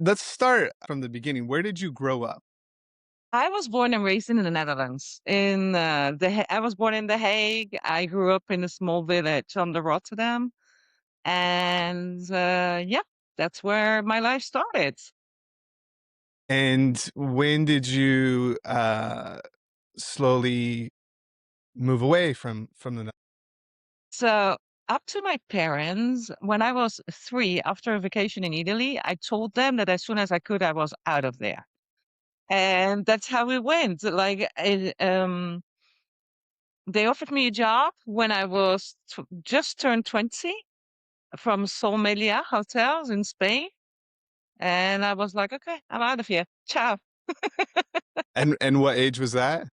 let's start from the beginning. Where did you grow up? I was born and raised in the Netherlands. I was born in The Hague. I grew up in a small village on the Rotterdam, and yeah, that's where my life started. And when did you slowly move away from the So up to my parents, when I was 3, after a vacation in Italy, I told them that as soon as I could, I was out of there, and that's how it went. They offered me a job when I was just turned 20 from Solmelia hotels in Spain. And I was like, okay, I'm out of here. Ciao. and what age was that?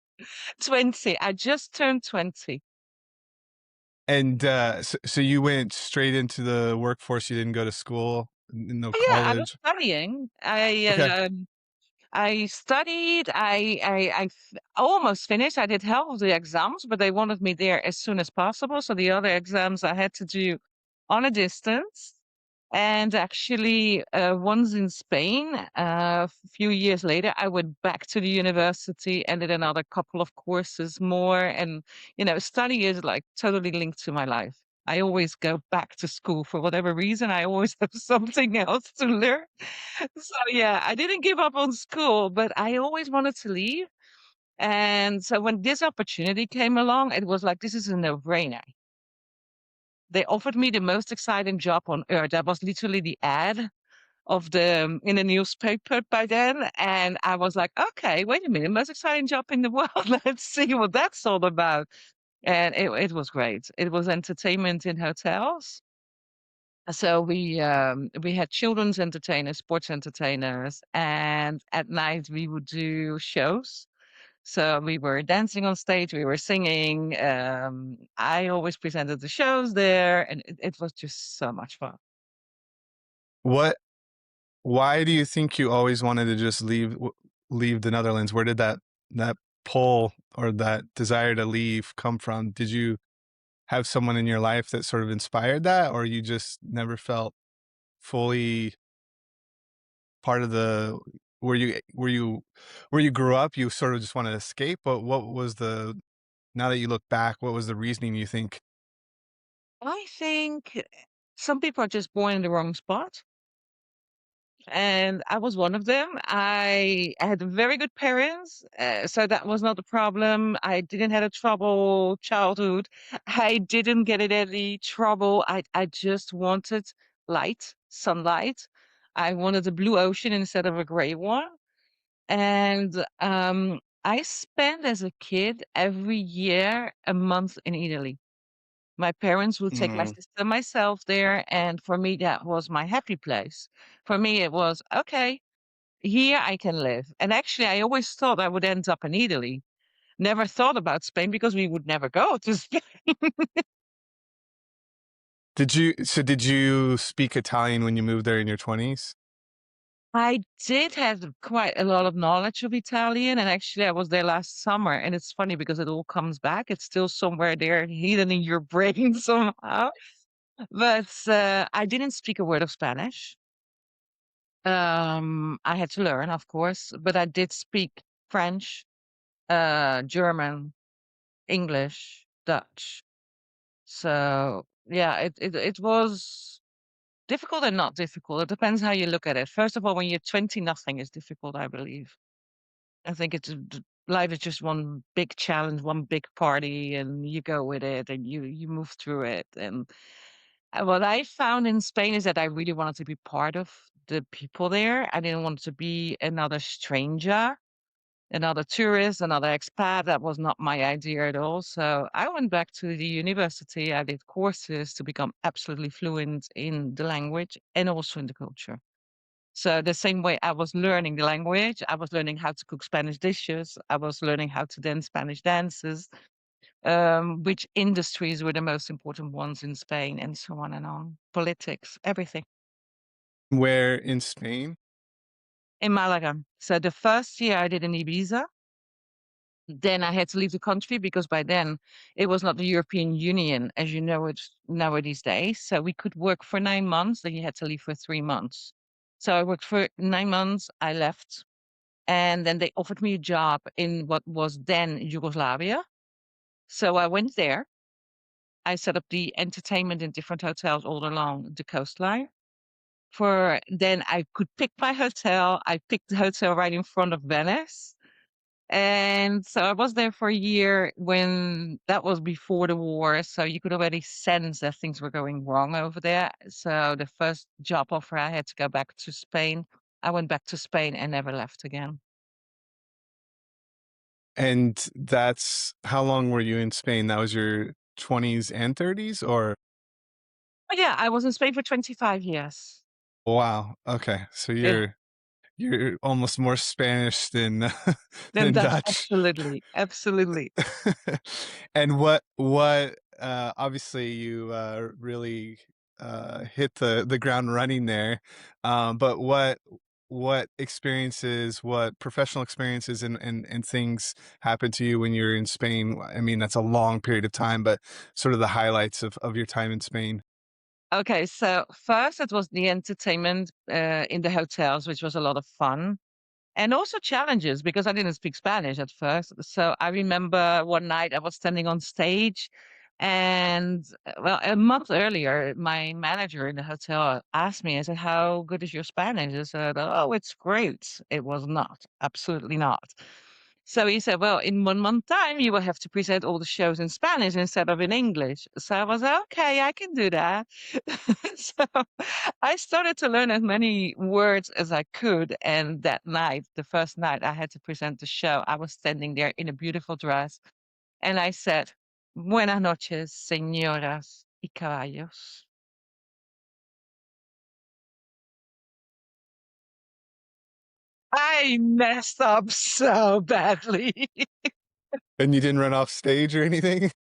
20. I just turned 20. And so you went straight into the workforce. You didn't go to school, no Oh, yeah, I was college. studying. Okay. I studied. Almost finished. I did half of the exams, but they wanted me there as soon as possible. So the other exams I had to do on a distance. And actually, once in Spain, a few years later, I went back to the university and did another couple of courses more. And, study is like totally linked to my life. I always go back to school for whatever reason. I always have something else to learn. So, yeah, I didn't give up on school, but I always wanted to leave. And so when this opportunity came along, it was like, this is a no-brainer. They offered me the most exciting job on earth. That was literally the ad of the in a newspaper by then, and I was like, okay, wait a minute, most exciting job in the world. Let's see what that's all about. And it was great. It was entertainment in hotels. So we had children's entertainers, sports entertainers, and at night we would do shows. So we were dancing on stage, we were singing. I always presented the shows there, and it was just so much fun. What? Why do you think you always wanted to just leave the Netherlands? Where did that pull or that desire to leave come from? Did you have someone in your life that sort of inspired that, or you just never felt fully part of the where you grew up? You sort of just want to escape. But what was the now that you look back? What was the reasoning you think? I think some people are just born in the wrong spot. And I was one of them. I had very good parents, so that was not a problem. I didn't have a trouble childhood. I didn't get in any trouble. I just wanted light, sunlight. I wanted a blue ocean instead of a gray one. And I spent as a kid every year a month in Italy. My parents would take my Mm. sister and myself there, and for me, that was my happy place. For me, it was, okay, here I can live. And actually, I always thought I would end up in Italy. Never thought about Spain because we would never go to Spain. Did you speak Italian when you moved there in your 20s? I did have quite a lot of knowledge of Italian, and actually, I was there last summer. And it's funny because it all comes back. It's still somewhere there hidden in your brain somehow. But I didn't speak a word of Spanish. I had to learn, of course, but I did speak French, German, English, Dutch. So yeah, it was difficult and not difficult. It depends how you look at it. First of all, when you're 20, nothing is difficult, I believe. I think life is just one big challenge, one big party, and you go with it and you move through it. And what I found in Spain is that I really wanted to be part of the people there. I didn't want to be another stranger, another tourist, another expat. That was not my idea at all. So I went back to the university. I did courses to become absolutely fluent in the language and also in the culture. So the same way I was learning the language, I was learning how to cook Spanish dishes. I was learning how to dance Spanish dances, which industries were the most important ones in Spain, and so on and on. Politics, everything. Where in Spain? In Malaga. So the first year I did in Ibiza. Then I had to leave the country because by then it was not the European Union as you know it nowadays days. So we could work for 9 months, then you had to leave for 3 months. So I worked for 9 months. I left, and then they offered me a job in what was then Yugoslavia. So I went there. I set up the entertainment in different hotels all along the coastline. For then I could pick my hotel. I picked the hotel right in front of Venice. And so I was there for a year when that was before the war. So you could already sense that things were going wrong over there. So the first job offer, I had to go back to Spain. I went back to Spain and never left again. And that's how long were you in Spain? That was your 20s and 30s, or But yeah, I was in Spain for 25 years. wow. Okay. So Yeah. you're almost more Spanish than Then than Dutch, Dutch. absolutely. Absolutely. And obviously you really hit the ground running there. But what experiences, what professional experiences and things happened to you when you were in Spain? I mean, that's a long period of time, but sort of the highlights of your time in Spain. Okay, so first it was the entertainment in the hotels, which was a lot of fun. And also challenges because I didn't speak Spanish at first. So I remember one night I was standing on stage and well, a month earlier, my manager in the hotel asked me, I said, "How good is your Spanish?" I said, "Oh, it's great." It was not, absolutely not. So he said, "Well, in 1 month time, you will have to present all the shows in Spanish instead of in English." So I was like, okay, I can do that. So I started to learn as many words as I could. And that night, the first night I had to present the show, I was standing there in a beautiful dress and I said, "Buenas noches, señoras y caballos." I messed up so badly. And you didn't run off stage or anything?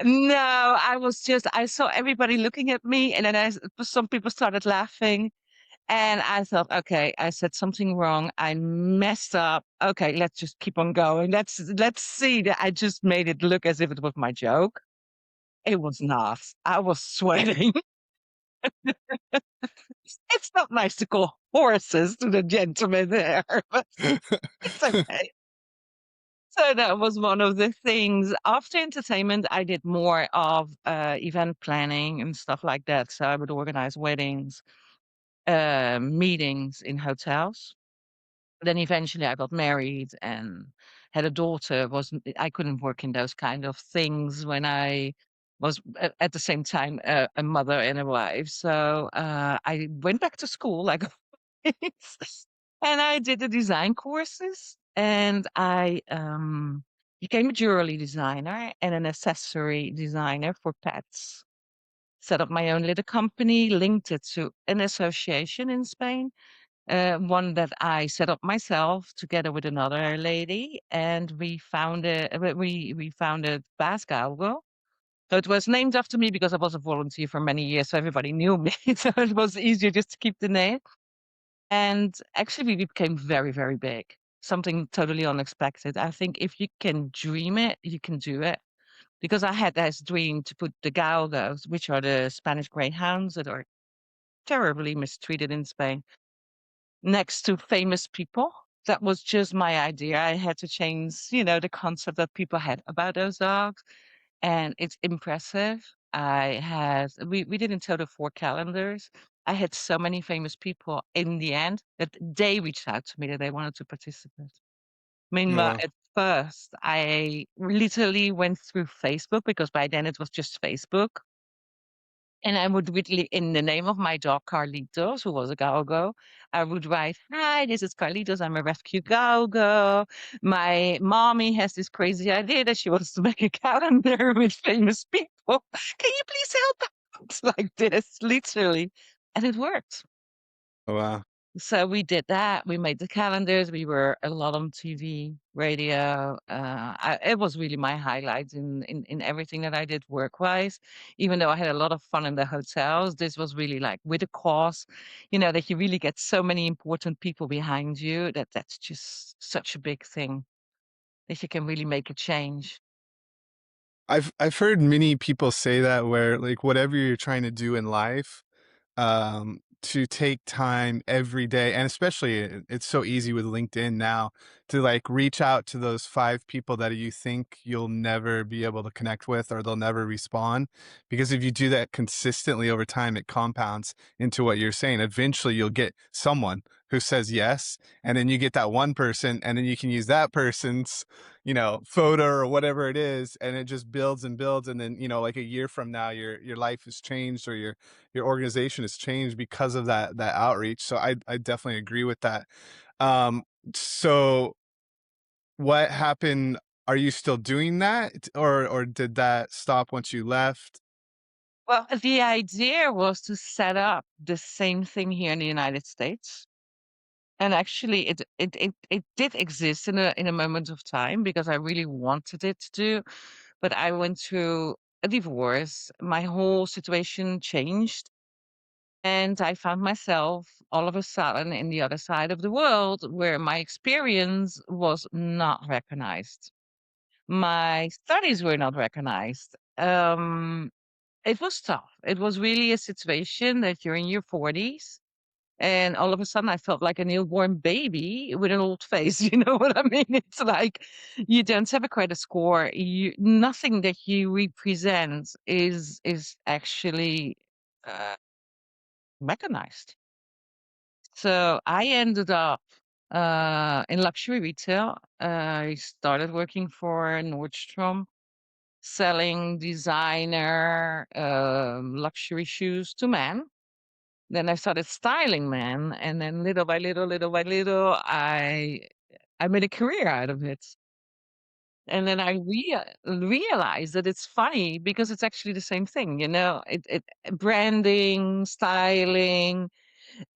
No, I saw everybody looking at me and then some people started laughing. And I thought, okay, I said something wrong. I messed up. Okay, let's just keep on going. Let's see that I just made it look as if it was my joke. It was not. I was sweating. It's not nice to call horses to the gentleman there, but it's okay. So that was one of the things. After entertainment, I did more of event planning and stuff like that. So I would organize weddings, meetings in hotels. Then eventually I got married and had a daughter. Wasn't I couldn't work in those kind of things when I was at the same time a mother and a wife. So I went back to school like always, and I did the design courses and I became a jewelry designer and an accessory designer for pets. Set up my own little company, linked it to an association in Spain, one that I set up myself together with another lady, and we founded Baas. So it was named after me because I was a volunteer for many years, so everybody knew me. So it was easier just to keep the name. And actually, we became very, very big. Something totally unexpected. I think if you can dream it, you can do it. Because I had this dream to put the galgos, which are the Spanish greyhounds that are terribly mistreated in Spain, next to famous people. That was just my idea. I had to change, the concept that people had about those dogs. And it's impressive. We did in total 4 calendars. I had so many famous people in the end that they reached out to me that they wanted to participate. Meanwhile, Oh, at first, I literally went through Facebook because by then it was just Facebook. And I would literally, in the name of my dog, Carlitos, who was a Galgo, I would write, "Hi, this is Carlitos. I'm a rescue Galgo. My mommy has this crazy idea that she wants to make a calendar with famous people. Can you please help out?" Like this, literally. And it worked. wow. So we did that. We made the calendars. We were a lot on TV, radio. It was really my highlight in everything that I did work wise. Even though I had a lot of fun in the hotels, this was really like with a cause, that you really get so many important people behind you. That's just such a big thing that you can really make a change. I've heard many people say that, where like whatever you're trying to do in life, to take time every day, and especially it's so easy with LinkedIn now to like reach out to those 5 people that you think you'll never be able to connect with or they'll never respond. Because if you do that consistently over time, it compounds into what you're saying. Eventually, you'll get someone who says yes, and then you get that one person, and then you can use that person's, photo or whatever it is, and it just builds and builds. And then, like a year from now, your life has changed or your organization has changed because of that outreach. So I definitely agree with that. Um, so what happened? Are you still doing that, or did that stop once you left? Well, the idea was to set up the same thing here in the United States. And actually it did exist in a moment of time because I really wanted it to do, but I went through a divorce. My whole situation changed, and I found myself all of a sudden in the other side of the world where my experience was not recognized. My studies were not recognized. It was tough. It was really a situation that you're in your 40s and all of a sudden I felt like a newborn baby with an old face. You know what I mean? It's like you don't have a credit score. Nothing that you represent is actually uh, recognized. So I ended up in luxury retail. I started working for Nordstrom, selling designer luxury shoes to men. Then I started styling men, and then little by little, I made a career out of it. And then I realized that it's funny because it's actually the same thing, you know? It branding, styling,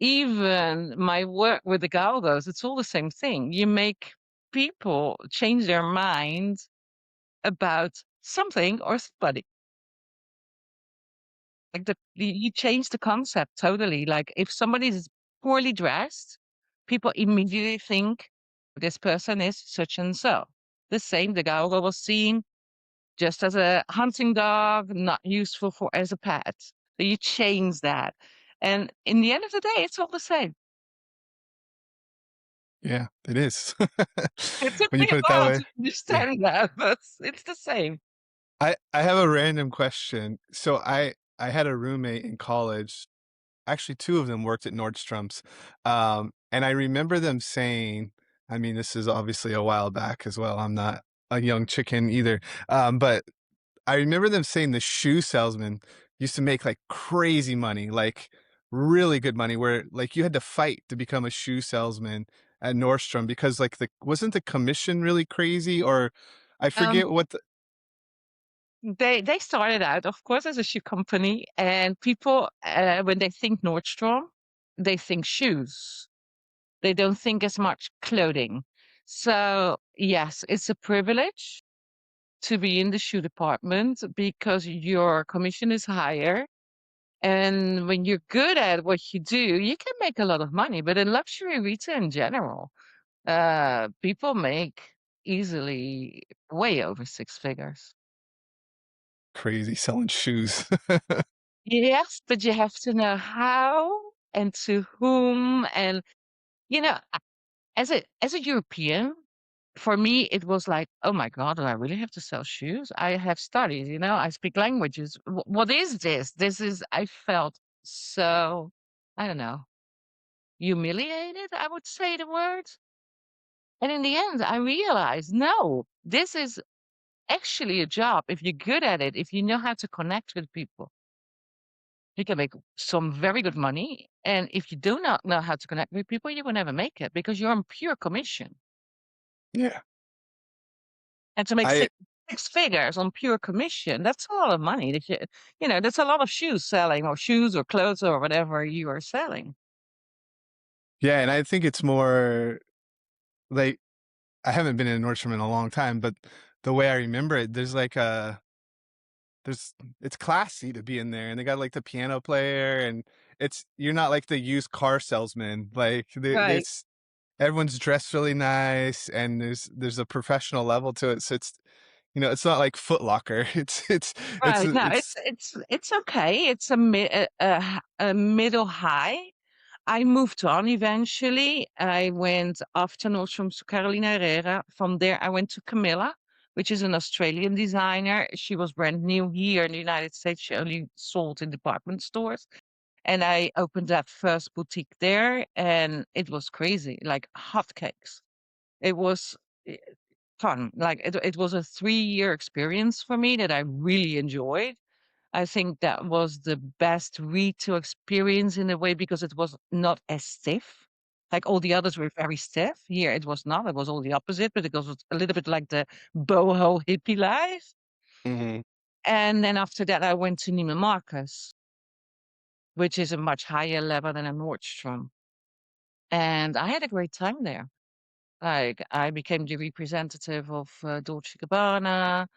even my work with the galgos, it's all the same thing. You make people change their mind about something or somebody. Like you change the concept totally. Like if somebody is poorly dressed, people immediately think this person is such and so. The same the guy was seen just as a hunting dog, not useful for as a pet. So you change that. And in the end of the day, it's all the same. Yeah, it is. It took When you me a put it that while way. to Yeah. understand that, but it's the same. I have a random question. So I had a roommate in college. Actually, 2 of them worked at Nordstrom's, and I remember them saying, I mean, this is obviously a while back as well, I'm not a young chicken either, but I remember them saying the shoe salesman used to make, like, crazy money, like, really good money where, like, you had to fight to become a shoe salesman at Nordstrom because, like, wasn't the commission really crazy, or I Um, forget what the they started out, of course, as a shoe company, and people when they think Nordstrom, they think shoes. They don't think as much clothing. So, yes, it's a privilege to be in the shoe department because your commission is higher. And when you're good at what you do, you can make a lot of money. But in luxury retail in general, people make easily way over 6 figures. crazy selling shoes. Yes, but you have to know how and to whom. And, you know, as a European, for me, it was like, "Oh my god, do I really have to sell shoes? I have studies, you know, I speak languages. What is this?" This is I felt so, I don't know, humiliated, I would say the word. And in the end, I realized, no, this is actually a job. If you're good at it, if you know how to connect with people, you can make some very good money. And if you do not know how to connect with people, you will never make it because you're on pure commission. Yeah. And to make I six figures on pure commission, that's a lot of money that you know, that's a lot of shoes selling or shoes or clothes or whatever you are selling. Yeah, and I think it's more like I haven't been in Nordstrom in a long time, but the way I remember it, there's it's classy to be in there, and they got like the piano player, and you're not like the used car salesman. Like Right. it's everyone's dressed really nice, and there's a professional level to it. So It's not like Foot Locker. Right, no, it's it's okay. It's a middle high. I moved on eventually. I went after Nordstrom's to Carolina Herrera. From there, I went to Camilla, which is an Australian designer. She was brand new here in the United States. She only sold in department stores. And I opened that first boutique there, and it was crazy, like hotcakes. It was eh, fun. Like it was a 3-year experience for me that I really enjoyed. I think that was the best retail experience in a way because it was not as stiff. Like all the others were very stiff. Here it was not. It was all the opposite, but it was a little bit like the boho hippie life. Mhm. And then after that, I went to Neiman Marcus, which is a much higher level than a Nordstrom. And I had a great time there. Like I became the representative of Dolce Gabbana.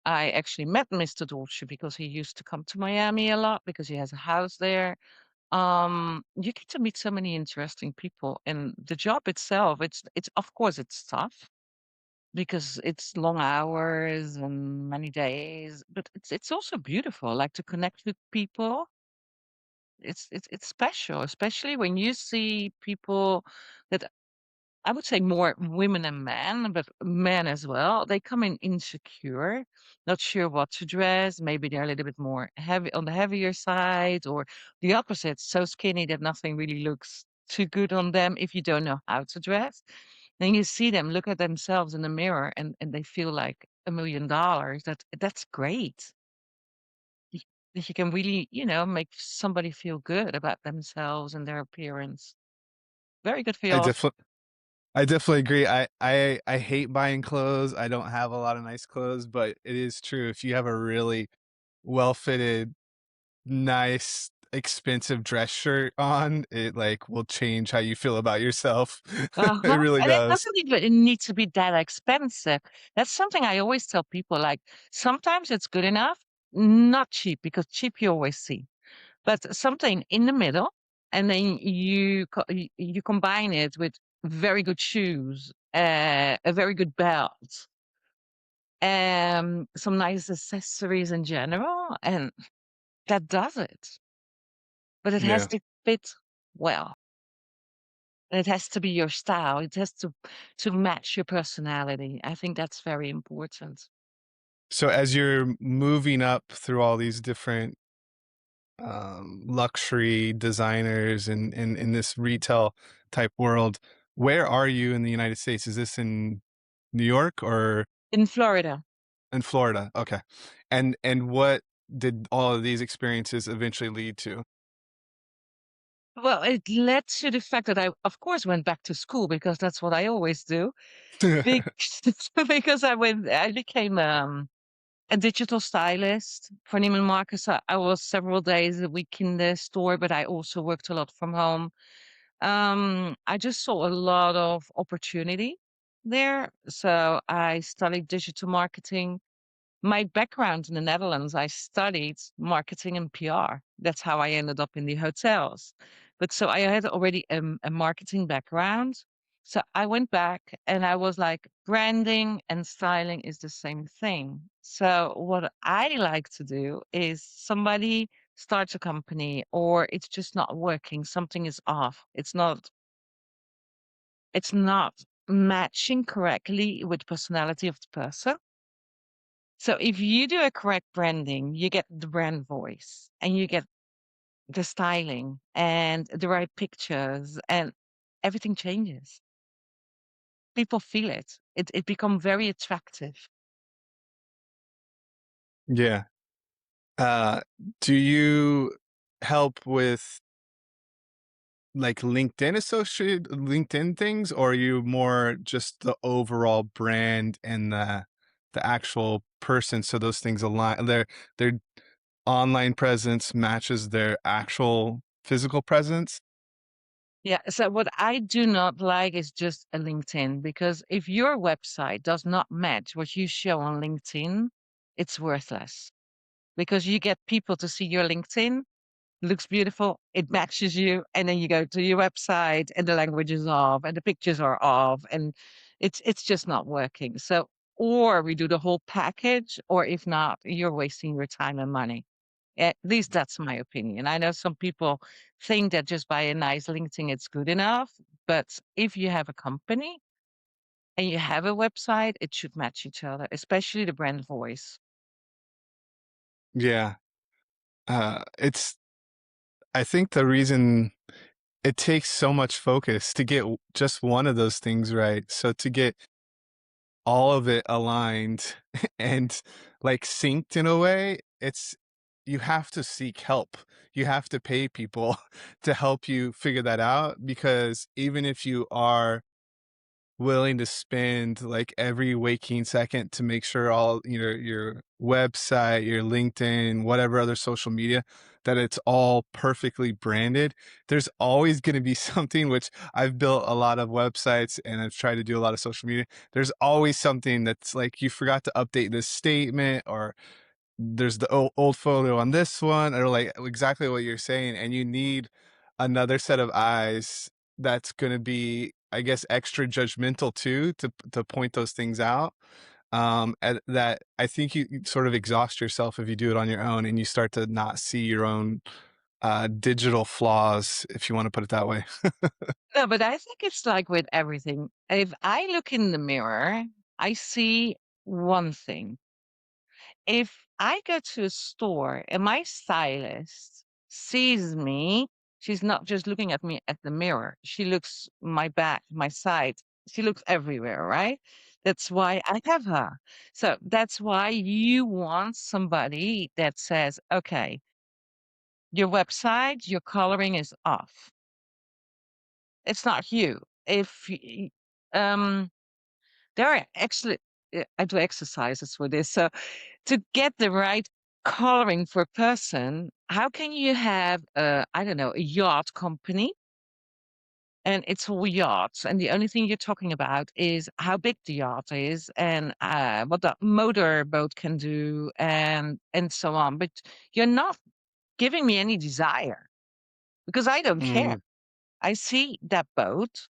I actually met Mr. Dolce because he used to come to Miami a lot because he has a house there. You get to meet so many interesting people, and the job itself, it's of course it's tough because it's long hours and many days, but it's also beautiful, like to connect with people. It's special, especially when you see people that I would say more women and men, but men as well. They come in insecure, not sure what to dress. Maybe they're a little bit more heavy on the heavier side, or the opposite, so skinny that nothing really looks too good on them if you don't know how to dress. Then you see them look at themselves in the mirror and they feel like $1 million. That's great. Y- That you can really, make somebody feel good about themselves and their appearance. Very good for I your definitely I definitely agree. I hate buying clothes. I don't have a lot of nice clothes, but it is true. If you have a really well-fitted, nice, expensive dress shirt on, it like will change how you feel about yourself. It Uh-huh, really and it does. doesn't even need to be that expensive. That's something I always tell people, like, sometimes it's good enough, not cheap, because cheap you always see, but something in the middle, and then you combine it with very good shoes, a very good belt, some nice accessories in general, and that does it. But it has Yeah. to fit well. And it has to be your style. It has to match your personality. I think that's very important. So as you're moving up through all these different luxury designers and in this retail type world, where are you in the United States? Is this in New York or In Florida. in Florida? Okay. And what did all of these experiences eventually lead to? Well, it led to the fact that I, of course, went back to school because that's what I always do. Because, because I became a digital stylist for Neiman Marcus. I was several days a week in the store, but I also worked a lot from home. I just saw a lot of opportunity there. So I studied digital marketing. My background in the Netherlands, I studied marketing and PR. That's how I ended up in the hotels. But so I had already a marketing background. So I went back and I was like, branding and styling is the same thing. So what I like to do is somebody starts a company or it's just not working, something is off. It's not matching correctly with the personality of the person. So if you do a correct branding, you get the brand voice and you get the styling and the right pictures and everything changes. People feel it. It becomes very attractive. Yeah. Uh, do you help with like LinkedIn things, or are you more just the overall brand and the actual person so those things align their online presence matches their actual physical presence? Yeah. So what I do not like is just a LinkedIn because if your website does not match what you show on LinkedIn, it's worthless because you get people to see your LinkedIn looks beautiful, it matches you, and then you go to your website and the language is off and the pictures are off and it's just not working. So or we do the whole package, or if not, you're wasting your time and money. At least that's my opinion. I know some people think that just by a nice LinkedIn, it's good enough. But if you have a company and you have a website, it should match each other, especially the brand voice. Yeah. It's I think the reason it takes so much focus to get just one of those things right. So to get all of it aligned and like synced in a way, it's you have to seek help. You have to pay people to help you figure that out because even if you are willing to spend like every waking second to make sure all your website, your LinkedIn, whatever other social media, that it's all perfectly branded. There's always going to be something, which I've built a lot of websites and I've tried to do a lot of social media. There's always something that's like you forgot to update this statement, or there's the old photo on this one, or like exactly what you're saying, and you need another set of eyes that's going to be, I guess, extra judgmental too, to point those things out. And that I think you sort of exhaust yourself if you do it on your own, and you start to not see your own digital flaws, if you want to put it that way. No, but I think it's like with everything. If I look in the mirror, I see one thing. If I go to a store and my stylist sees me, she's not just looking at me at the mirror. She looks my back, my side. She looks everywhere, right? That's why I have her. So that's why you want somebody that says, okay, your website, your coloring is off. It's not you. Um, there are actually, I do exercises for this. So to get the right coloring for a person, how can you have I don't know, a yacht company and it's all yachts, and the only thing you're talking about is how big the yacht is and what the motor boat can do and so on. But you're not giving me any desire because I don't care. Mm, I see that boat,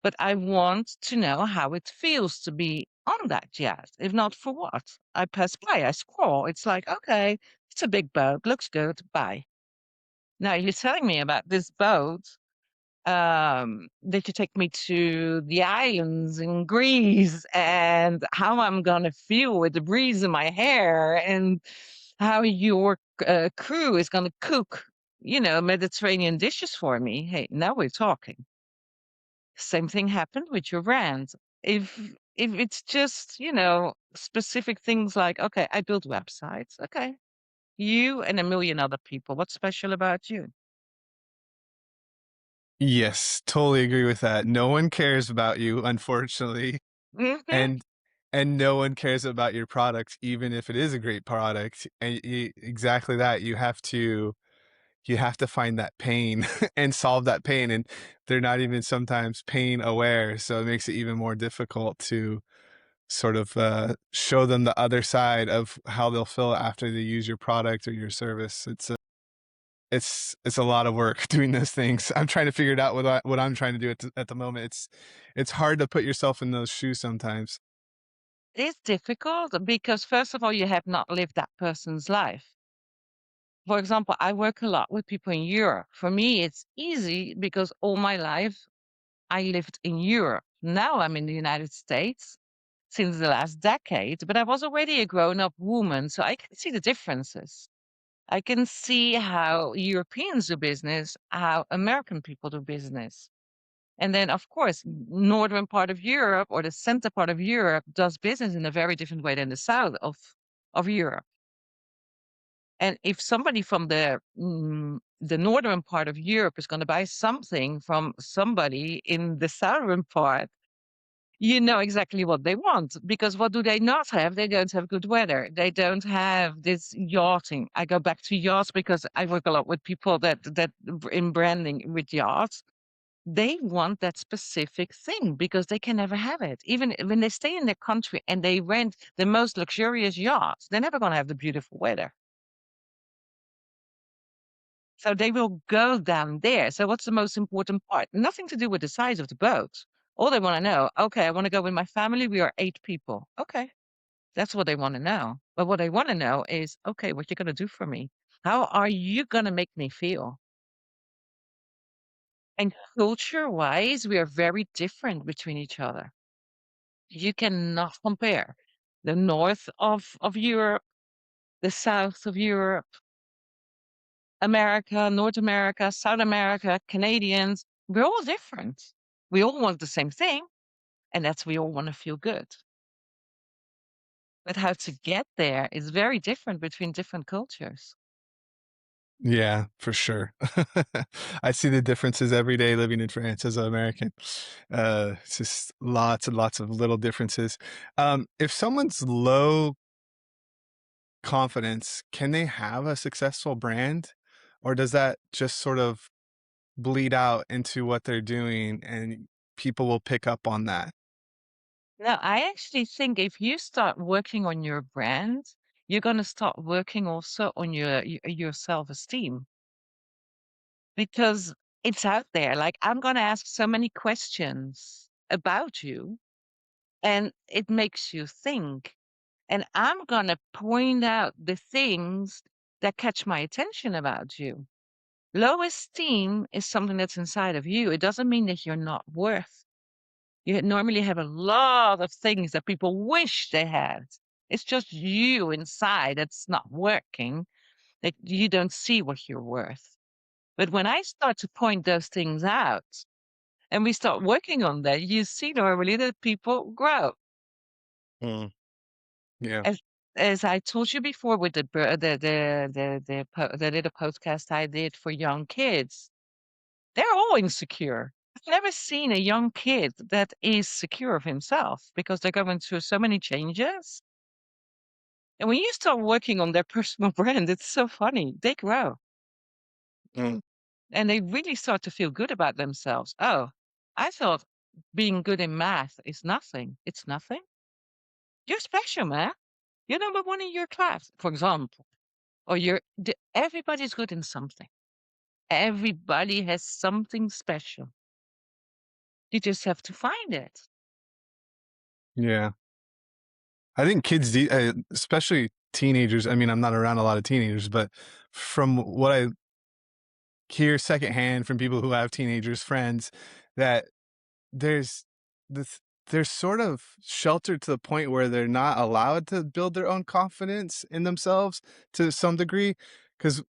but I want to know how it feels to be on that yacht. If not for what? I pass by, I scroll. It's like, okay, it's a big boat, looks good, bye. Now you're telling me about this boat, that you take me to the islands in Greece and how I'm gonna feel with the breeze in my hair and how your crew is gonna cook, Mediterranean dishes for me. Hey, now we're talking. Same thing happened with your brand. If it's just, specific things like, okay, I build websites. Okay. You and a million other people. What's special about you? yes, totally agree with that. No one cares about you, unfortunately. Hmm. and and no one cares about your product even if it is a great product, and exactly that, you have to find that pain and solve that pain, and they're not even sometimes pain aware, so it makes it even more difficult to sort of show them the other side of how they'll feel after they use your product or your service. It's a lot of work doing those things. I'm trying to figure it out what I'm trying to do at the moment. It's hard to put yourself in those shoes sometimes. It's difficult because, first of all, you have not lived that person's life. For example, I work a lot with people in Europe. For me, it's easy because all my life I lived in Europe. Now I'm in the United States since the last decade, but I was already a grown up woman, so I can see the differences. I can see how Europeans do business, how American people do business. And then, of course, northern part of Europe or the center part of Europe does business in a very different way than the south of Europe. And if somebody from the northern part of Europe is going to buy something from somebody in the southern part, you know exactly what they want because what do they not have? They don't have good weather. They don't have this yachting. I go back to yachts because I work a lot with people that in branding with yachts. They want that specific thing because they can never have it. Even when they stay in their country and they rent the most luxurious yachts, they're never going to have the beautiful weather. So they will go down there. So what's the most important part? Nothing to do with the size of the boat. All they want to know, okay, I want to go with my family. We are 8 people. Okay. That's what they want to know. But what they want to know is, okay, what you're going to do for me? How are you going to make me feel? And culture wise, we are very different between each other. You cannot compare the north of Europe, the south of Europe, America, North America, South America, Canadians. We're all different. We all want the same thing, and that's we all want to feel good. But how to get there is very different between different cultures. Yeah, for sure. I see the differences every day living in France as an American. It's just lots and lots of little differences. If someone's low confidence, can they have a successful brand? Or does that just sort of bleed out into what they're doing and people will pick up on that? Now, I actually think if you start working on your brand, you're going to start working also on your self-esteem because it's out there. Like I'm going to ask so many questions about you and it makes you think. And I'm going to point out the things that catch my attention about you. Low esteem is something that's inside of you. It doesn't mean that you're not worth. You normally have a lot of things that people wish they had. It's just you inside that's not working, that you don't see what you're worth. But when I start to point those things out and we start working on that, you see normally that people grow. Mm, yeah. As as I told you before with the little podcast I did for young kids, they're all insecure. I've never seen a young kid that is secure of himself because they're going through so many changes. And when you start working on their personal brand, it's so funny. They grow Mm, and they really start to feel good about themselves. Oh, I thought being good in math is nothing. It's nothing. You're special, man. You're number one in your class, for example. Or everybody's good in something. Everybody has something special. You just have to find it. yeah. I think kids, especially teenagers, I mean, I'm not around a lot of teenagers, but from what I hear secondhand from people who have teenagers, friends, that there's this, they're sort of sheltered to the point where they're not allowed to build their own confidence in themselves to some degree. Because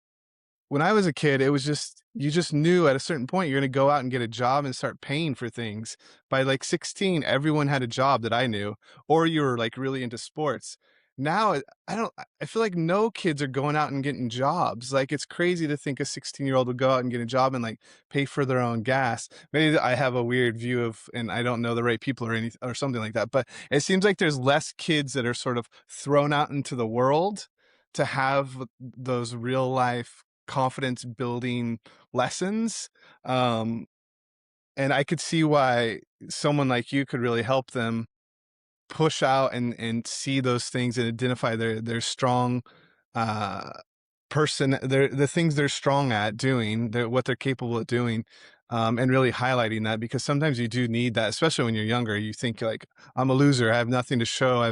when I was a kid, it was just you just knew at a certain point you're gonna go out and get a job and start paying for things. By like 16, everyone had a job that I knew, or you were like really into sports. Now I don't I feel like no kids are going out and getting jobs. Like it's crazy to think a 16-year-old would go out and get a job and like pay for their own gas. Maybe I have a weird view of and I don't know the right people or anything or something like that. But it seems like there's less kids that are sort of thrown out into the world to have those real life confidence building lessons. Um, and I could see why someone like you could really help them push out and see those things and identify their strong uh the things they're strong at doing, what they're capable of doing, and really highlighting that because sometimes you do need that, especially when you're younger. You think like I'm a loser, I have nothing to show, I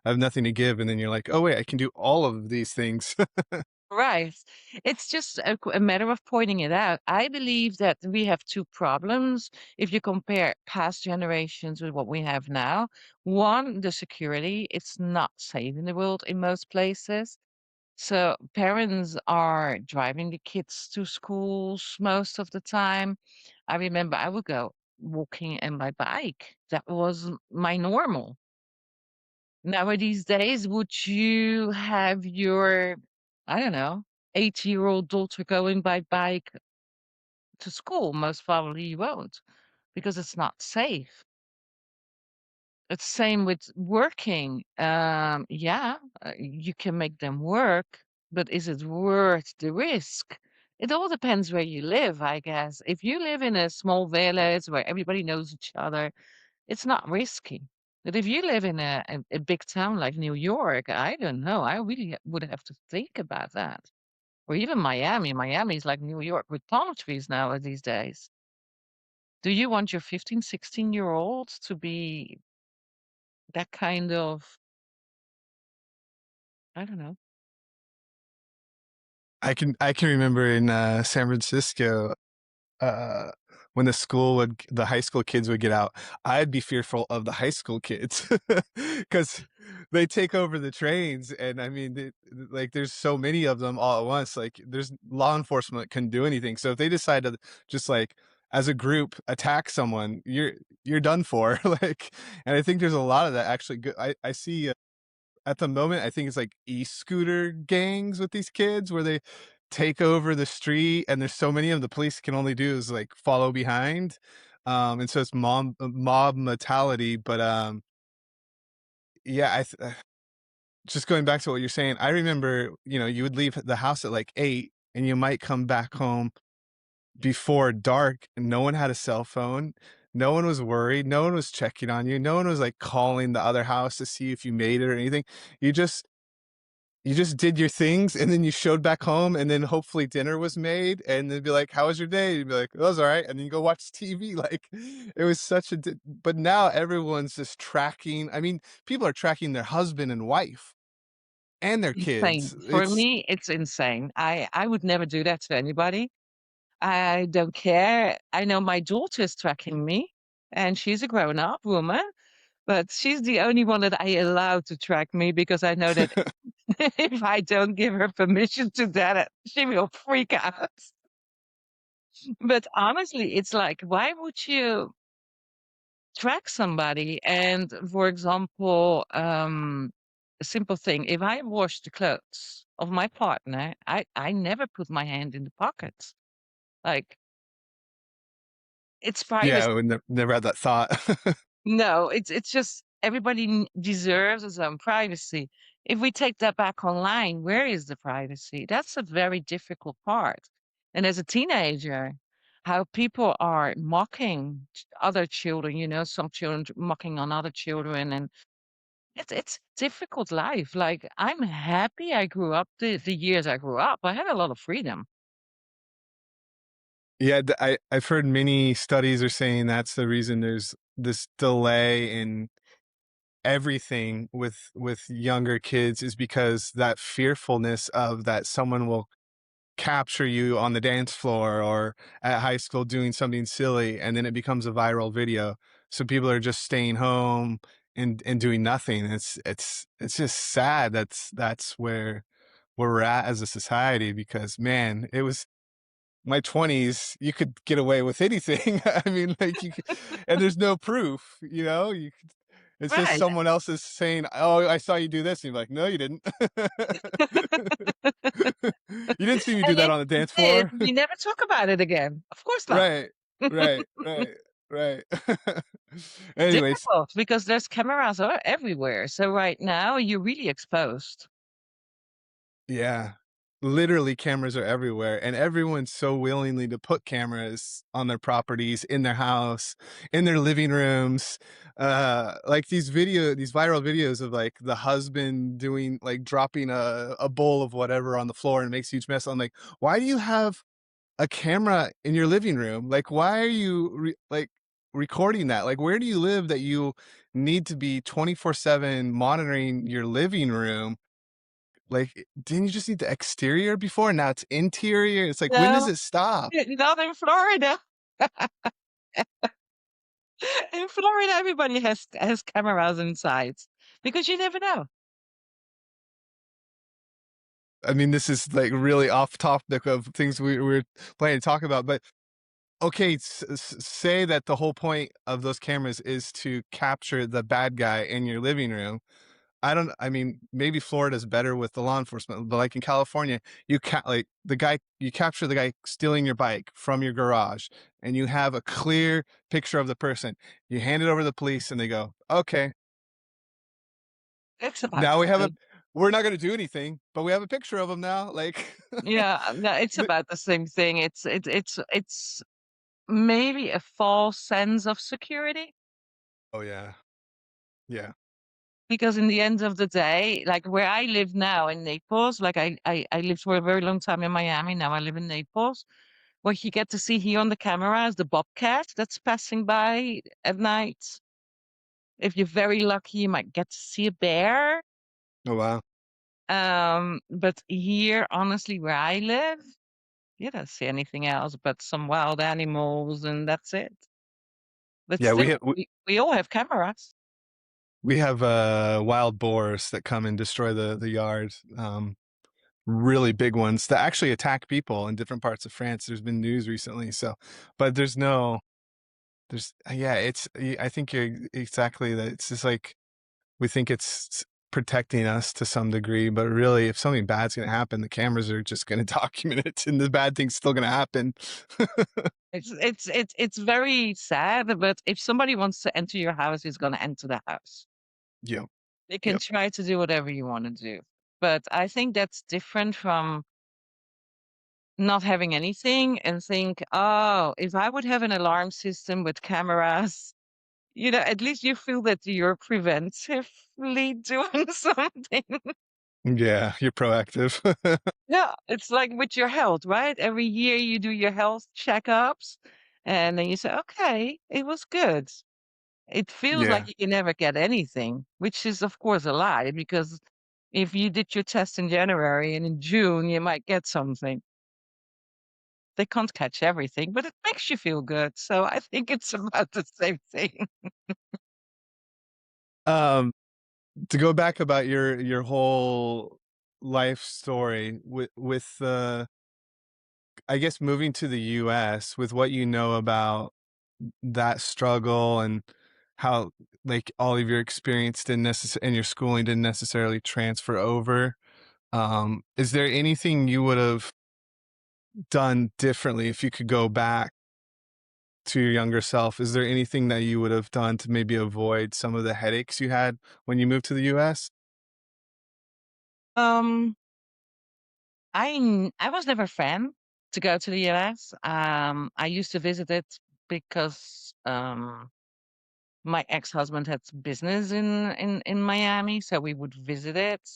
have nothing to give, and then you're like, oh wait, I can do all of these things. Right. It's just a matter of pointing it out. I believe that we have two problems if you compare past generations with what we have now. One, the security. It's not safe in the world in most places. So parents are driving the kids to schools most of the time. I remember I would go walking in my bike. That was my normal. Nowadays days, would you have your, I don't know, 8-year-old daughter going by bike to school? Most probably you won't because it's not safe. It's same with working. Yeah, you can make them work, but is it worth the risk? It all depends where you live, I guess. If you live in a small village where everybody knows each other, it's not risky. But if you live in a big town like New York, I don't know. I really would have to think about that. Or even Miami. Miami is like New York with palm trees now these days. Do you want your 15, 16-year-old to be that kind of I don't know. I can remember in San Francisco, uh, when the high school kids would get out, I'd be fearful of the high school kids because they take over the trains, and I mean, like, there's so many of them all at once. Like, there's law enforcement couldn't do anything. So if they decide to just like as a group attack someone, you're done for. Like, and I think there's a lot of that actually. Good. I see at the moment, I think it's like e-scooter gangs with these kids where they take over the street, and there's so many of them, the police can only do is like follow behind. And so it's mob mentality. But yeah, just going back to what you're saying, I remember, you would leave the house at like 8 and you might come back home before dark, and no one had a cell phone. No one was worried. No one was checking on you. No one was like calling the other house to see if you made it or anything. You just you just did your things, and then you showed back home, and then hopefully dinner was made, and they'd be like, "How was your day?" You'd be like, "It was all right," and then you go watch TV. Like, it was such a. But now everyone's just tracking. I mean, people are tracking their husband and wife and their Insane. kids. For It's me, it's insane. I would never do that to anybody. I don't care. I know my daughter is tracking me, and she's a grown-up woman, but she's the only one that I allow to track me because I know that if I don't give her permission to that, she will freak out. But honestly, it's like, why would you track somebody? And for example, a simple thing, if I wash the clothes of my partner, I never put my hand in the pockets. Like, it's yeah, privacy. I would never had that thought. No, it's just everybody deserves his own privacy. If we take that back online, where is the privacy? That's a very difficult part. And as a teenager, how people are mocking other children, some children mocking on other children, and it's difficult life. Like, I'm happy I grew up the years I grew up. I had a lot of freedom. Yeah, I've heard many studies are saying that's the reason there's this delay in everything with younger kids, is because that fearfulness of that someone will capture you on the dance floor or at high school doing something silly, and then it becomes a viral video. So people are just staying home and doing nothing. It's just sad. That's where we're at as a society, because man, it was my 20s, you could get away with anything. I mean, like, and there's no proof, it's just Right. someone else is saying, "Oh, I saw you do this." And you're like, "No, you didn't." You didn't see me do And that if on the you dance did, floor. we never talk about it again. Of course not. Right, right, right, right. Anyways, Difficult because there's cameras everywhere. So right now you're really exposed. yeah. Literally, cameras are everywhere, and everyone's so willingly to put cameras on their properties, in their house, in their living rooms. Like these viral videos of like the husband doing like dropping a bowl of whatever on the floor and makes a huge mess. I'm like, why do you have a camera in your living room? Like, why are you like recording that? Like, where do you live that you need to be 24/7 monitoring your living room? Like, didn't you just need the exterior before? Now it's interior. It's like, when does No, it stop? not in Florida. In Florida, everybody has cameras inside because you never know. I mean, this is like really off topic of things we're planning to talk about, but okay, say that the whole point of those cameras is to capture the bad guy in your living room. I mean, maybe Florida's better with the law enforcement, but like in California, like you capture the guy stealing your bike from your garage, and you have a clear picture of the person. You hand it over to the police, and they go, "Okay, It's about now the same. we're not going to do anything, but we have a picture of him now." Like, Yeah, no, it's the- about the same thing. It's maybe a false sense of security oh yeah, yeah, because in the end of the day, like where I live now in Naples, like I lived for a very long time in Miami. Now I live in Naples. What you get to see here on the camera is the bobcat that's passing by at night. If you're very lucky, you might get to see a bear. oh wow, But here, honestly, where I live, you don't see anything else but some wild animals, and that's it. But Yeah, still, we all have cameras. we have wild boars that come and destroy the yard. Really big ones that actually attack people in different parts of France. There's been news recently. So, but there's yeah, it's I think you're exactly that. It's just like we think it's protecting us to some degree, but really, if something bad's going to happen, the cameras are just going to document it, and the bad thing's still going to happen. It's very sad, but if somebody wants to enter your house, he's gonna enter the house. Yep. You can Yep. try to do whatever you want to do. But I think that's different from not having anything and think, oh, if I would have an alarm system with cameras, at least you feel that you're preventively doing something. Yeah, you're proactive. Yeah, it's like with your health, right? Every year you do your health checkups and then you say, okay, it was good. It feels like Yeah. you can never get anything, which is, of course, a lie because if you did your test in January and in June, you might get something. They can't catch everything, but it makes you feel good. So I think it's about the same thing. Um, to go back about your whole life story with I guess moving to the US with what you know about that struggle and how like all of your experience didn't necessarily and your schooling didn't necessarily transfer over. Is there anything you would have done differently if you could go back to your younger self? Is there anything that you would have done to maybe avoid some of the headaches you had when you moved to the US? Um, I was never a fan to go to the US. I used to visit it because my ex-husband had business in Miami, so we would visit it.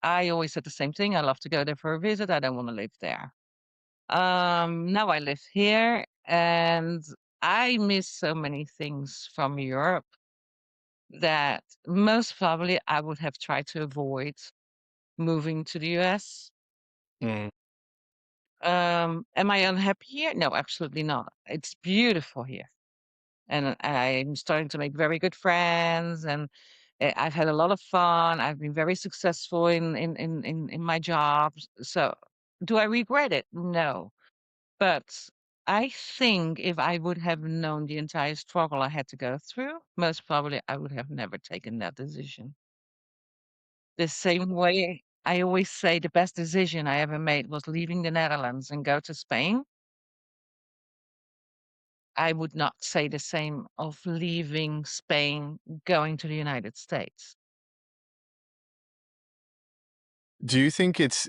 I always said the same thing. I love to go there for a visit. I don't want to live there. Now I live here and I miss so many things from Europe that most probably I would have tried to avoid moving to the US. Mm. Am I unhappy here? No, absolutely not. It's beautiful here. And I'm starting to make very good friends and I've had a lot of fun. I've been very successful in my jobs. So do I regret it? No. But I think if I would have known the entire struggle I had to go through, most probably I would have never taken that decision. The same way I always say the best decision I ever made was leaving the Netherlands and go to Spain. I would not say the same of leaving Spain, going to the United States. Do you think it's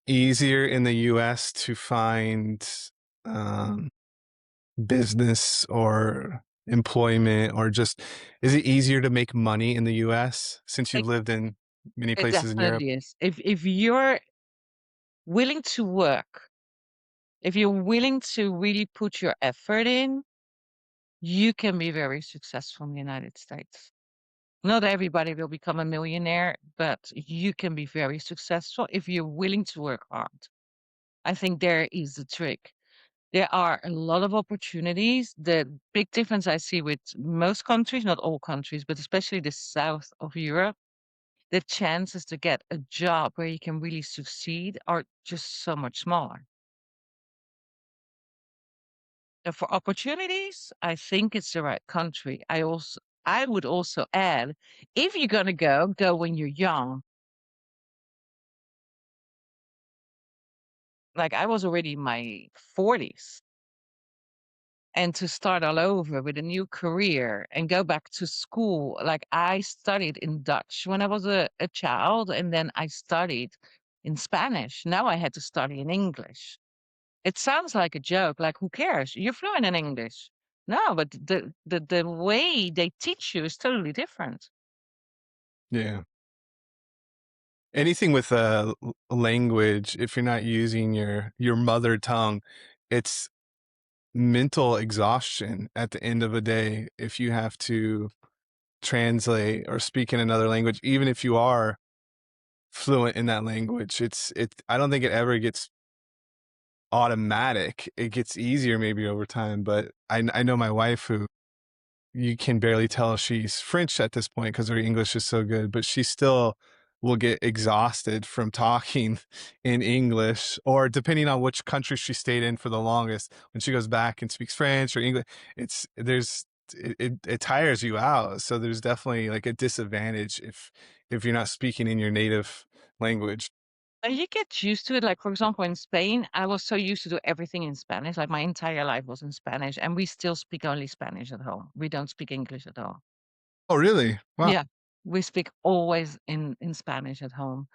easier in the US to find um, business or employment, or just is it easier to make money in the US since you've It, lived in many it places in Europe? definitely is. If you're willing to work, if you're willing to really put your effort in, you can be very successful in the United States. Not everybody will become a millionaire, but you can be very successful if you're willing to work hard. I think there is the trick. There are a lot of opportunities. The big difference I see with most countries, not all countries, but especially the south of Europe, the chances to get a job where you can really succeed are just so much smaller. And for opportunities, I think it's the right country. I would also add, if you're gonna go when you're young. Like I was already in my 40s and to start all over with a new career and go back to school. Like I studied in Dutch when I was a child, and then I studied in Spanish. Now I had to study in English. It sounds like a joke, like who cares? You're fluent in English. No, but the way they teach you is totally different. Yeah. Anything with a language, if you're not using your mother tongue, it's mental exhaustion at the end of a day if you have to translate or speak in another language, even if you are fluent in that language. I don't think it ever gets automatic. It gets easier maybe over time, but I know my wife who you can barely tell she's French at this point because her English is so good, but she still will get exhausted from talking in English, or depending on which country she stayed in for the longest, when she goes back and speaks French or English, it tires you out. So there's definitely like a disadvantage if you're not speaking in your native language. And you get used to it. Like, for example, in Spain, I was so used to do everything in Spanish. Like my entire life was in Spanish, and we still speak only Spanish at home. We don't speak English at all. Oh, really? Wow. Yeah, we speak always in Spanish at home.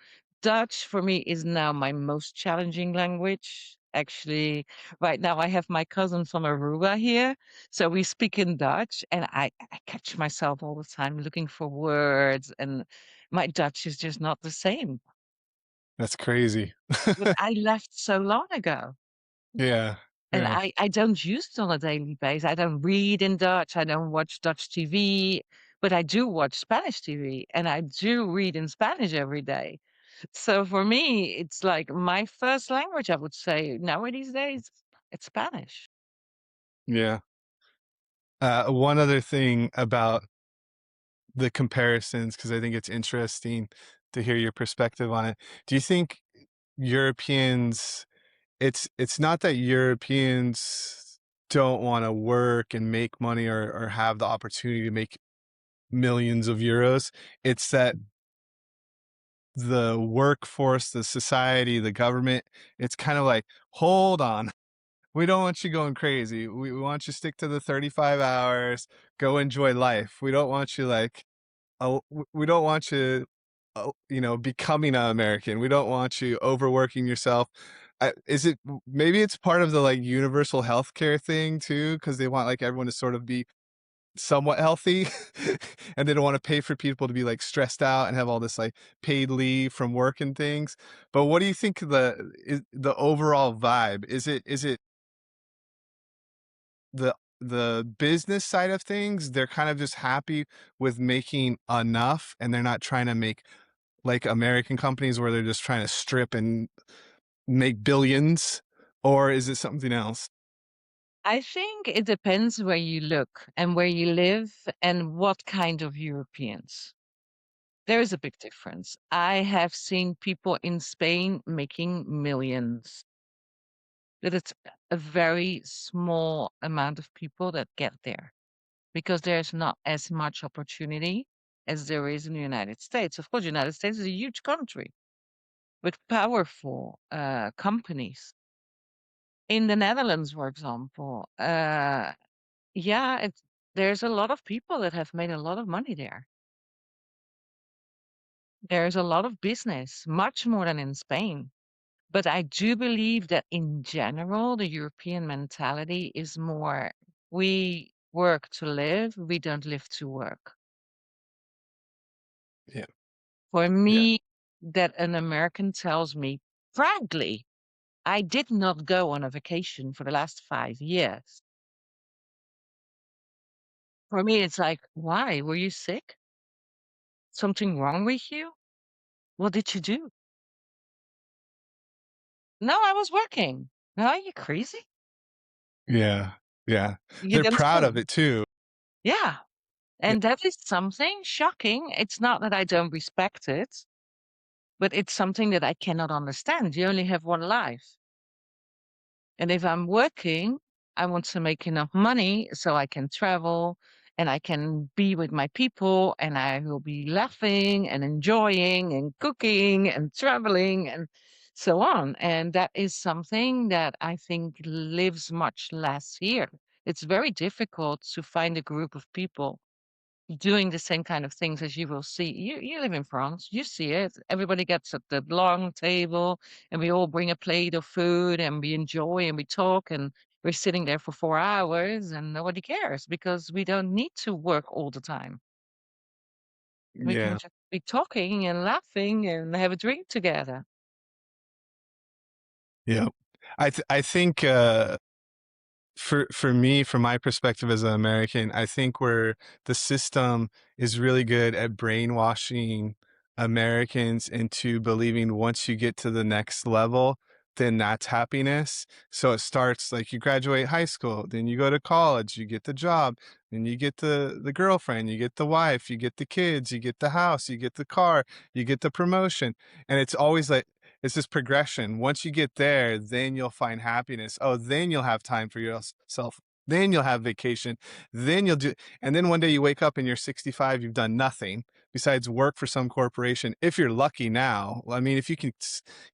Dutch for me is now my most challenging language. Actually, right now I have my cousin from Aruba here, so we speak in Dutch, and I catch myself all the time looking for words, and my Dutch is just not the same. That's crazy. But I left so long ago. Yeah, And yeah, I don't use it on a daily basis. I don't read in Dutch. I don't watch Dutch TV, but I do watch Spanish TV and I do read in Spanish every day. So for me, it's like my first language, I would say nowadays days, it's Spanish. yeah. One other thing about the comparisons, because I think it's interesting to hear your perspective on it. Do you think Europeans it's not that Europeans don't wanna work and make money or have the opportunity to make millions of euros, it's that the workforce, the society, the government, it's kind of like, "Hold on, we don't want you going crazy. We want you to stick to the 35 hours, go enjoy life. We don't want you like we don't want you, becoming an American. We don't want you overworking yourself. Is it maybe it's part of the like universal healthcare thing too, because they want like everyone to sort of be somewhat healthy, and they don't want to pay for people to be like stressed out and have all this like paid leave from work and things. But what do you think the overall vibe? Is it the business side of things? They're kind of just happy with making enough, and they're not trying to make like American companies where they're just trying to strip and make billions, or is it something else? I think it depends where you look and where you live and what kind of Europeans. There is a big difference. I have seen people in Spain making millions. That it's a very small amount of people that get there because there's not as much opportunity as there is in the United States. Of course, the United States is a huge country with powerful companies. In the Netherlands, for example, yeah, there's a lot of people that have made a lot of money there. There's a lot of business, much more than in Spain. But I do believe that in general, the European mentality is more we work to live, we don't live to work. Yeah, For yeah, me, that an American tells me, frankly, I did not go on a vacation for the last 5 years. For me, it's like, why? Were you sick? Something wrong with you? What did you do? No, I was working. No, are you crazy? yeah, yeah. You They're didn't proud of school. it too. Yeah. Yeah, And that is something shocking. It's not that I don't respect it, but it's something that I cannot understand. You only have one life. And if I'm working, I want to make enough money so I can travel and I can be with my people and I will be laughing and enjoying and cooking and traveling and so on. And that is something that I think lives much less here. It's very difficult to find a group of people doing the same kind of things as you will see. You live in France, you see it. Everybody gets at the long table and we all bring a plate of food and we enjoy and we talk and we're sitting there for 4 hours and nobody cares because we don't need to work all the time. We can yeah, just be talking and laughing and have a drink together. yeah. I think for me, from my perspective as an American, I think where the system is really good at brainwashing Americans into believing once you get to the next level, then that's happiness. So it starts like you graduate high school, then you go to college, you get the job, then you get the girlfriend, you get the wife, you get the kids, you get the house, you get the car, you get the promotion. And it's always like it's this progression. Once you get there, then you'll find happiness. Oh, then you'll have time for yourself. Then you'll have vacation. Then you'll do, and then one day you wake up and you're 65, you've done nothing besides work for some corporation. If you're lucky now, I mean, if you can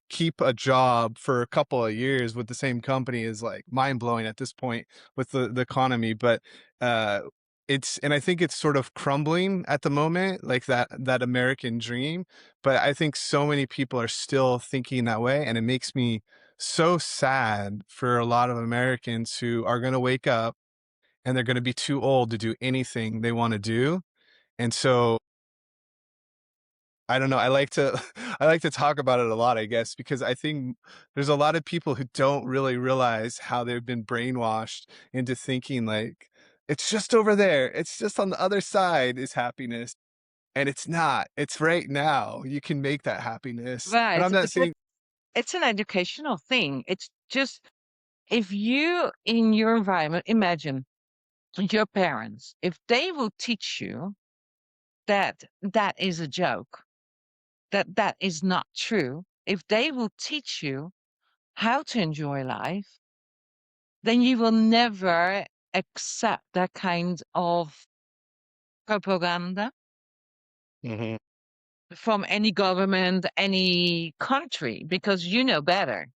keep a job for a couple of years with the same company is like mind blowing at this point with the economy. But uh, and I think it's sort of crumbling at the moment, like that American dream. But I think so many people are still thinking that way, and it makes me so sad for a lot of Americans who are going to wake up and they're going to be too old to do anything they want to do. And so I don't know. I like to I like to talk about it a lot, I guess, because I think there's a lot of people who don't really realize how they've been brainwashed into thinking like it's just over there. It's just on the other side is happiness. And it's not. It's right now. You can make that happiness. And Right. I'm not But that, saying it's an educational thing. It's just if you in your environment, imagine your parents, if they will teach you that that is a joke, that that is not true, if they will teach you how to enjoy life, then you will never accept that kind of propaganda Mhm. from any government, any country, because you know better.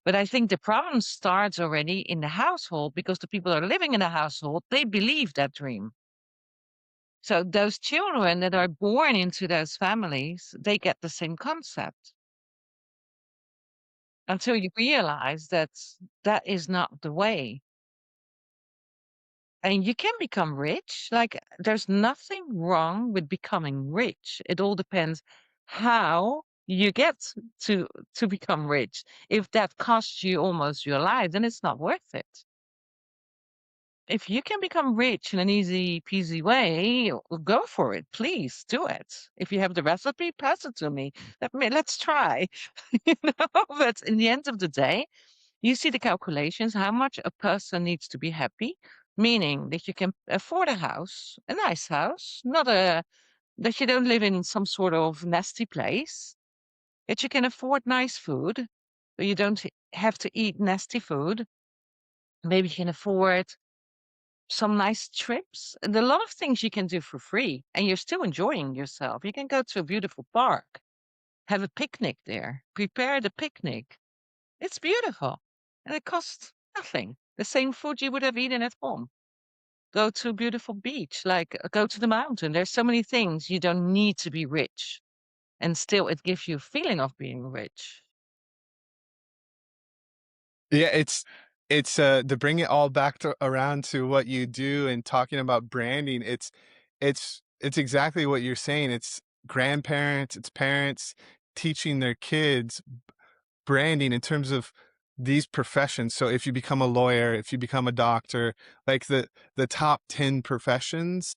But I think the problem starts already in the household because the people that are living in the household, they believe that dream. So those children that are born into those families, they get the same concept until you realize that that is not the way. And you can become rich. Like there's nothing wrong with becoming rich. It all depends how you get to to become rich. If that costs you almost your life, then it's not worth it. If you can become rich in an easy peasy way, go for it. Please do it. If you have the recipe, pass it to me. Let's try. You know, but in the end of the day, you see the calculations, how much a person needs to be happy, meaning that you can afford a house, a nice house, not a that you don't live in some sort of nasty place, that you can afford nice food, so you don't have to eat nasty food. Maybe you can afford some nice trips and a lot of things you can do for free and you're still enjoying yourself. You can go to a beautiful park, have a picnic there, prepare the picnic. It's beautiful and it costs nothing. The same food you would have eaten at home. Go to a beautiful beach, like go to the mountain. There's so many things you don't need to be rich and still it gives you a feeling of being rich. yeah, it's to bring it all back to around to what you do and talking about branding, it's exactly what you're saying. It's grandparents, it's parents teaching their kids branding in terms of these professions. So if you become a lawyer, if you become a doctor, like the top 10 professions,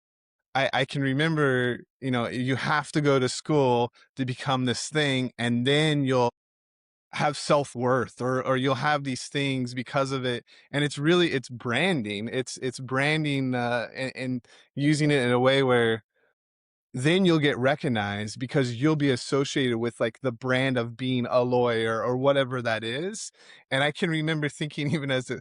I can remember, you have to go to school to become this thing, and then you'll have self-worth or you'll have these things because of it. And it's branding. It's branding and using it in a way where then you'll get recognized because you'll be associated with like the brand of being a lawyer or whatever that is. And I can remember thinking even as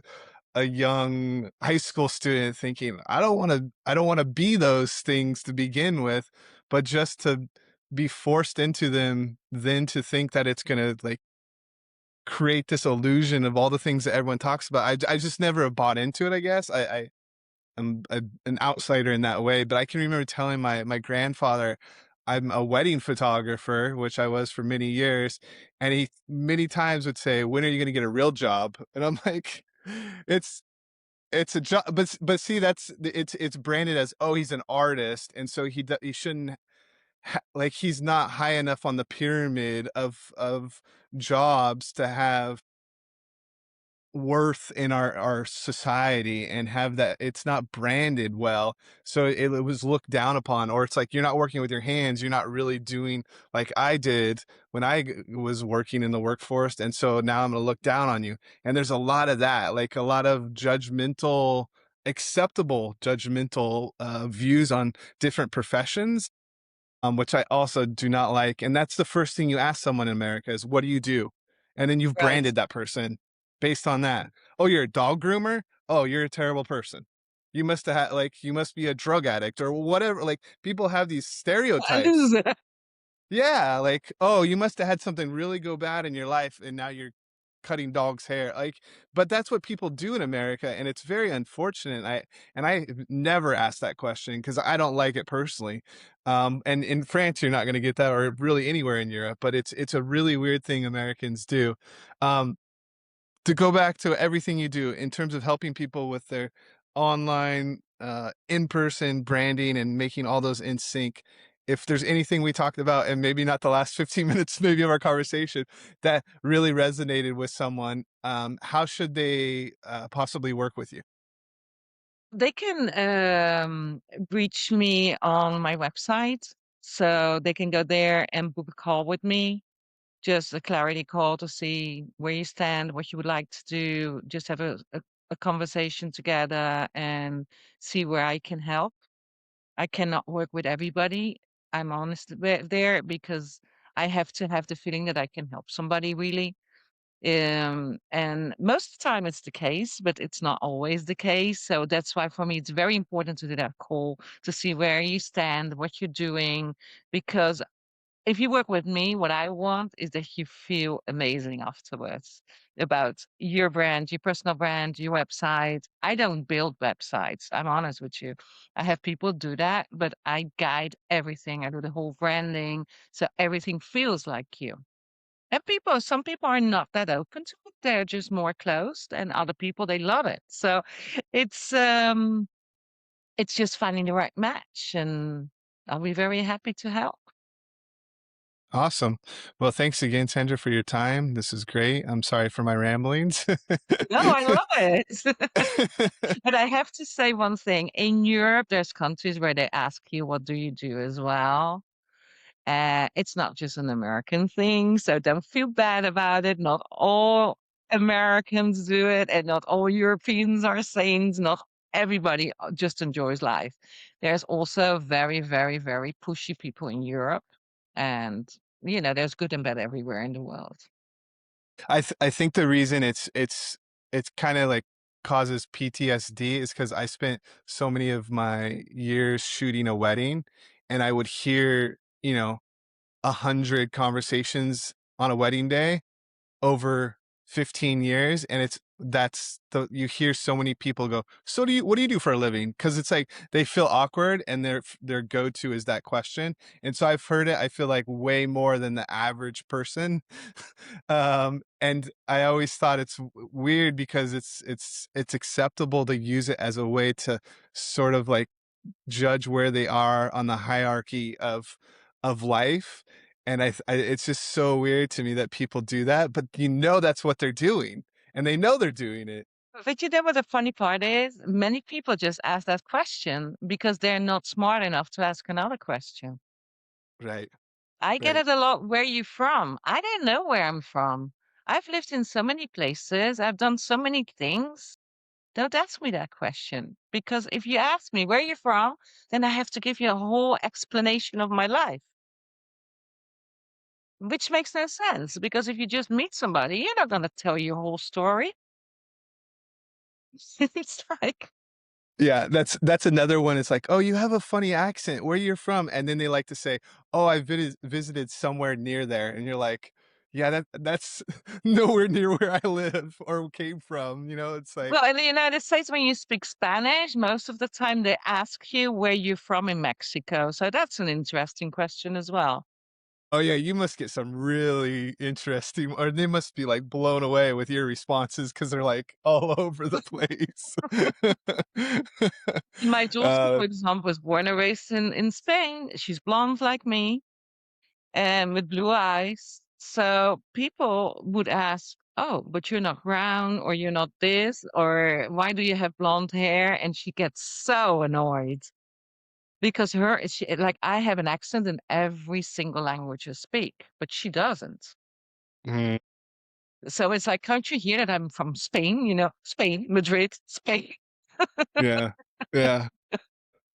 a young high school student thinking, I don't want to be those things to begin with, but just to be forced into them, then to think that it's gonna like create this illusion of all the things that everyone talks about. I just never have bought into it, I guess. I'm an outsider in that way, but I can remember telling my grandfather I'm a wedding photographer, which I was for many years, and he many times would say, "When are you going to get a real job?" And I'm like, "It's it's a job," but see, it's branded as, "Oh, he's an artist," and so he shouldn't like he's not high enough on the pyramid of jobs to have worth in our society and have that it's not branded well, so it was looked down upon, or it's like you're not working with your hands, you're not really doing like I did when was working in the workforce, and so now I'm going to look down on you. And there's a lot of that, like a lot of judgmental, acceptable judgmental views on different professions, which I also do not like. And that's the first thing you ask someone in America is, what do you do? And then you've Right. branded that person based on that. Oh, you're a dog groomer? Oh, you're a terrible person. You must have had, like, you must be a drug addict or whatever. Like, people have these stereotypes. Yeah, like, oh, you must have had something really go bad in your life and now you're cutting dog's hair. Like, but that's what people do in America, and it's very unfortunate. I never asked that question because I don't like it personally. And in France, you're not going to get that, or really anywhere in Europe. But it's a really weird thing Americans do. Um, to go back to everything you do in terms of helping people with their online, in-person branding and making all those in sync, if there's anything we talked about, and maybe not the last 15 minutes maybe of our conversation, that really resonated with someone, how should they possibly work with you? They can reach me on my website. So they can go there and book a call with me, just a clarity call to see where you stand, what you would like to do, just have a conversation together and see where I can help. I cannot work with everybody. I'm honest there because I have to have the feeling that I can help somebody really. And most of the time it's the case, but it's not always the case. So that's why for me it's very important to do that call to see where you stand, what you're doing, because if you work with me, what I want is that you feel amazing afterwards about your brand, your personal brand, your website. I don't build websites. I'm honest with you. I have people do that, but I guide everything. I do the whole branding. So everything feels like you. And some people are not that open to it. They're just more closed, and other people, they love it. So it's, um, it's just finding the right match, and I'll be very happy to help. Awesome. Well, thanks again, Sandra, for your time. This is great. I'm sorry for my ramblings. No, I love it. But I have to say one thing. In Europe, there's countries where they ask you, "What do you do?" as well. It's not just an American thing, so don't feel bad about it. Not all Americans do it, and not all Europeans are saints. Not everybody just enjoys life. There's also very, very, very pushy people in Europe, and there's good and bad everywhere in the world. I think the reason it's kind of like causes PTSD is because I spent so many of my years shooting a wedding, and I would hear, 100 conversations on a wedding day over 15 years, and that's the you hear so many people go, so what do you do for a living? Because it's like they feel awkward, and their go-to is that question. And so I've heard it, I feel like, way more than the average person. And I always thought it's weird because it's acceptable to use it as a way to sort of like judge where they are on the hierarchy of life. And it's just so weird to me that people do that, but that's what they're doing, and they know they're doing it. But you know what the funny part is? Many people just ask that question because they're not smart enough to ask another question. Right, I get right. it a lot. Where you from? I don't know where I'm from. I've lived in so many places. I've done so many things. Don't ask me that question because if you ask me where you're from, then I have to give you a whole explanation of my life, which makes no sense because if you just meet somebody, you're not going to tell your whole story. It's like, Yeah, that's another one. It's like, "Oh, you have a funny accent. Where you're from?" And then they like to say, "Oh, I visited somewhere near there." And you're like, "Yeah, that's nowhere near where I live or came from." It's like, well, in the United States, when you speak Spanish, most of the time they ask you where you're from in Mexico. So that's an interesting question as well. "Oh, yeah, you must get some really interesting," or they must be, like, blown away with your responses because 'cause they're, like, all over the place. My daughter, Uh, for example, was born and raised in Spain. She's blonde like me and with blue eyes. So people would ask, oh, but you're not brown or you're not this, or why do you have blonde hair? And she gets so annoyed because like I have an accent in every single language I speak, but she doesn't. Mhm. So it's like, can't you hear that I'm from Spain? Spain, Madrid, Spain Yeah. Yeah.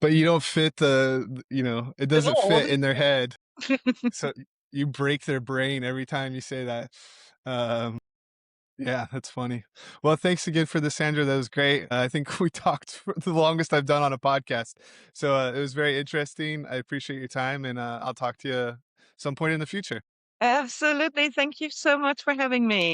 But you don't fit it at doesn't all. fit in their head. So you break their brain every time you say that. Um, yeah, that's funny. Well, thanks again for this, Sandra. That was great. I think we talked for the longest I've done on a podcast. So it was very interesting. I appreciate your time, and I'll talk to you some point in the future. Absolutely. Thank you so much for having me.